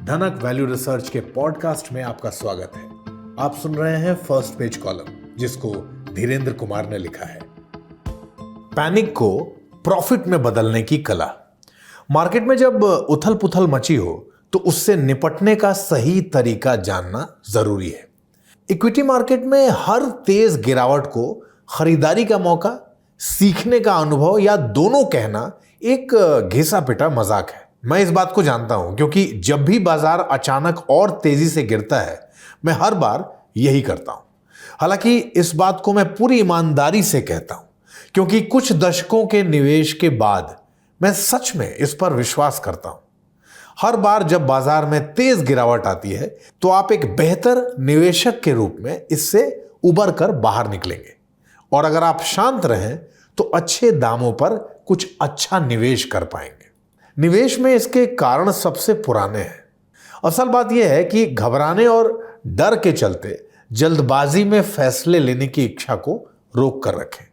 धनक value research के podcast में आपका स्वागत है। आप सुन रहे हैं फर्स्ट पेज कॉलम, जिसको धीरेंद्र कुमार ने लिखा है। पैनिक को प्रॉफिट में बदलने की कला। मार्केट में जब उथल पुथल मची हो तो उससे निपटने का सही तरीका जानना जरूरी है। इक्विटी मार्केट में हर तेज गिरावट को खरीदारी का मौका, सीखने का अनुभव या दोनों कहना एक घिसा पिटा मजाक है। मैं इस बात को जानता हूं क्योंकि जब भी बाजार अचानक और तेजी से गिरता है मैं हर बार यही करता हूं। हालांकि इस बात को मैं पूरी ईमानदारी से कहता हूं क्योंकि कुछ दशकों के निवेश के बाद मैं सच में इस पर विश्वास करता हूं। हर बार जब बाजार में तेज गिरावट आती है तो आप एक बेहतर निवेशक के रूप में इससे उबर कर बाहर निकलेंगे, और अगर आप शांत रहें तो अच्छे दामों पर कुछ अच्छा निवेश कर पाएंगे। निवेश में इसके कारण सबसे पुराने हैं। असल बात यह है कि घबराने और डर के चलते जल्दबाजी में फैसले लेने की इच्छा को रोक कर रखें।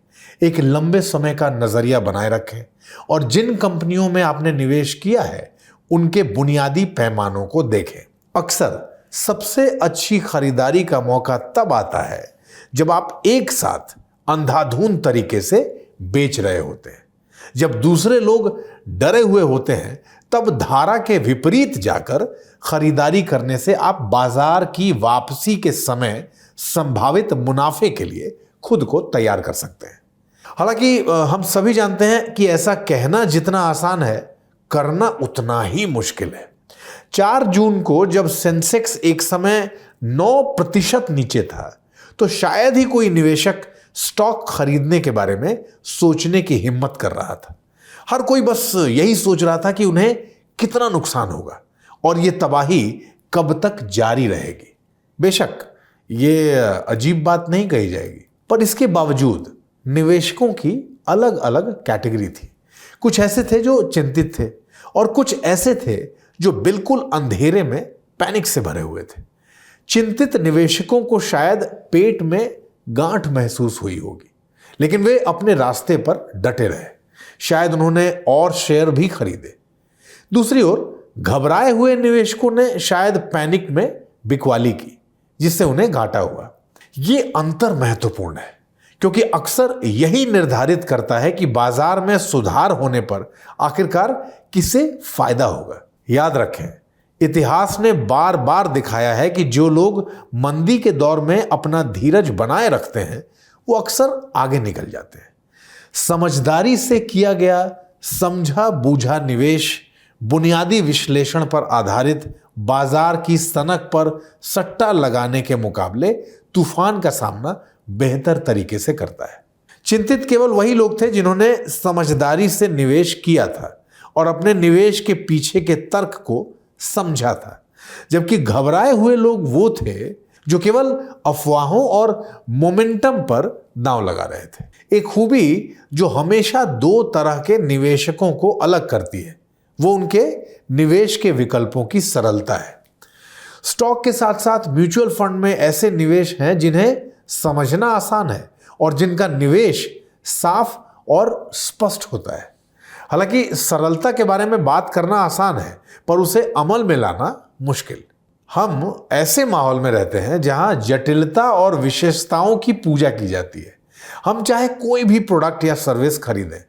एक लंबे समय का नजरिया बनाए रखें और जिन कंपनियों में आपने निवेश किया है उनके बुनियादी पैमानों को देखें। अक्सर सबसे अच्छी खरीदारी का मौका तब आता है जब आप एक साथ अंधाधुंध तरीके से बेच रहे होते हैं। जब दूसरे लोग डरे हुए होते हैं तब धारा के विपरीत जाकर खरीदारी करने से आप बाजार की वापसी के समय संभावित मुनाफे के लिए खुद को तैयार कर सकते हैं। हालांकि हम सभी जानते हैं कि ऐसा कहना जितना आसान है, करना उतना ही मुश्किल है। 4 जून को जब सेंसेक्स एक समय 9% नीचे था तो शायद ही कोई निवेशक स्टॉक खरीदने के बारे में सोचने की हिम्मत कर रहा था। हर कोई बस यही सोच रहा था कि उन्हें कितना नुकसान होगा और यह तबाही कब तक जारी रहेगी। बेशक ये अजीब बात नहीं कही जाएगी, पर इसके बावजूद निवेशकों की अलग अलग कैटेगरी थी। कुछ ऐसे थे जो चिंतित थे और कुछ ऐसे थे जो बिल्कुल अंधेरे में पैनिक से भरे हुए थे। चिंतित निवेशकों को शायद पेट में गांठ महसूस हुई होगी, लेकिन वे अपने रास्ते पर डटे रहे। शायद उन्होंने और शेयर भी खरीदे। दूसरी ओर घबराए हुए निवेशकों ने शायद पैनिक में बिकवाली की, जिससे उन्हें घाटा हुआ। यह अंतर महत्वपूर्ण है क्योंकि अक्सर यही निर्धारित करता है कि बाजार में सुधार होने पर आखिरकार किसे फायदा होगा। याद रखें, इतिहास ने बार बार दिखाया है कि जो लोग मंदी के दौर में अपना धीरज बनाए रखते हैं वो अक्सर आगे निकल जाते हैं। समझदारी से किया गया समझा बूझा निवेश बुनियादी विश्लेषण पर आधारित बाजार की सनक पर सट्टा लगाने के मुकाबले तूफान का सामना बेहतर तरीके से करता है। चिंतित केवल वही लोग थे जिन्होंने समझदारी से निवेश किया था और अपने निवेश के पीछे के तर्क को समझा था, जबकि घबराए हुए लोग वो थे जो केवल अफवाहों और मोमेंटम पर दांव लगा रहे थे। एक खूबी जो हमेशा 2 तरह के निवेशकों को अलग करती है वो उनके निवेश के विकल्पों की सरलता है। स्टॉक के साथ साथ म्यूचुअल फंड में ऐसे निवेश हैं जिन्हें समझना आसान है और जिनका निवेश साफ और स्पष्ट होता है। हालांकि सरलता के बारे में बात करना आसान है पर उसे अमल में लाना मुश्किल। हम ऐसे माहौल में रहते हैं जहां जटिलता और विशेषताओं की पूजा की जाती है। हम चाहे कोई भी प्रोडक्ट या सर्विस खरीदें,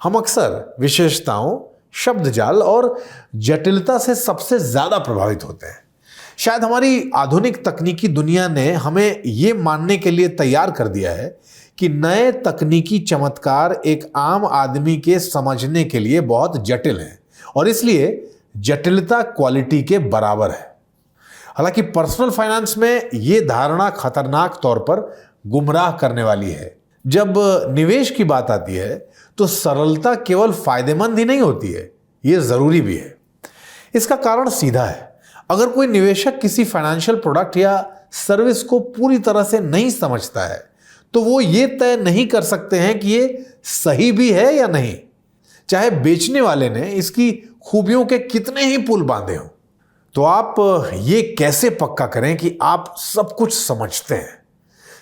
हम अक्सर विशेषताओं, शब्द जाल और जटिलता से सबसे ज्यादा प्रभावित होते हैं। शायद हमारी आधुनिक तकनीकी दुनिया ने हमें यह मानने के लिए तैयार कर दिया है कि नए तकनीकी चमत्कार एक आम आदमी के समझने के लिए बहुत जटिल हैं और इसलिए जटिलता क्वालिटी के बराबर है। हालांकि पर्सनल फाइनेंस में यह धारणा खतरनाक तौर पर गुमराह करने वाली है। जब निवेश की बात आती है तो सरलता केवल फायदेमंद ही नहीं होती है, यह जरूरी भी है। इसका कारण सीधा है। अगर कोई निवेशक किसी फाइनेंशियल प्रोडक्ट या सर्विस को पूरी तरह से नहीं समझता है तो वो ये तय नहीं कर सकते हैं कि ये सही भी है या नहीं, चाहे बेचने वाले ने इसकी खूबियों के कितने ही पुल बांधे हों। तो आप ये कैसे पक्का करें कि आप सब कुछ समझते हैं?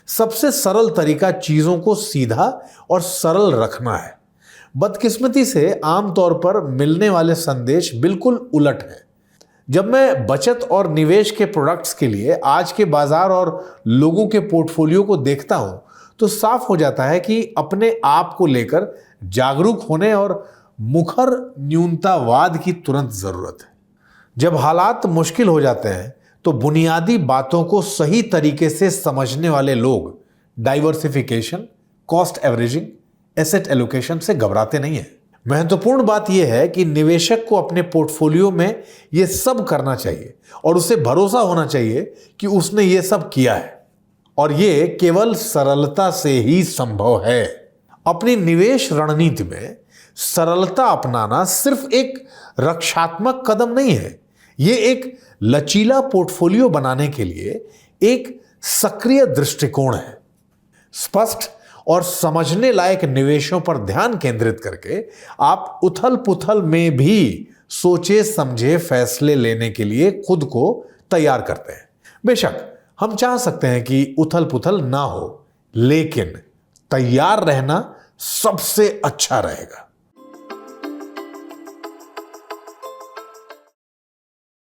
सबसे सरल तरीका चीजों को सीधा और सरल रखना है। बदकिस्मती से आमतौर पर मिलने वाले संदेश बिल्कुल उलट हैं। जब मैं बचत और निवेश के प्रोडक्ट्स के लिए आज के बाजार और लोगों के पोर्टफोलियो को देखता हूं तो साफ हो जाता है कि अपने आप को लेकर जागरूक होने और मुखर न्यूनतावाद की तुरंत जरूरत है। जब हालात मुश्किल हो जाते हैं तो बुनियादी बातों को सही तरीके से समझने वाले लोग diversification, cost averaging, asset allocation से घबराते नहीं है। महत्वपूर्ण बात यह है कि निवेशक को अपने पोर्टफोलियो में यह सब करना चाहिए और उसे भरोसा होना चाहिए कि उसने यह सब किया है, और यह केवल सरलता से ही संभव है। अपनी निवेश रणनीति में सरलता अपनाना सिर्फ एक रक्षात्मक कदम नहीं है, यह एक लचीला पोर्टफोलियो बनाने के लिए एक सक्रिय दृष्टिकोण है। स्पष्ट और समझने लायक निवेशों पर ध्यान केंद्रित करके आप उथल पुथल में भी सोचे समझे फैसले लेने के लिए खुद को तैयार करते हैं। बेशक हम चाह सकते हैं कि उथल पुथल ना हो, लेकिन तैयार रहना सबसे अच्छा रहेगा।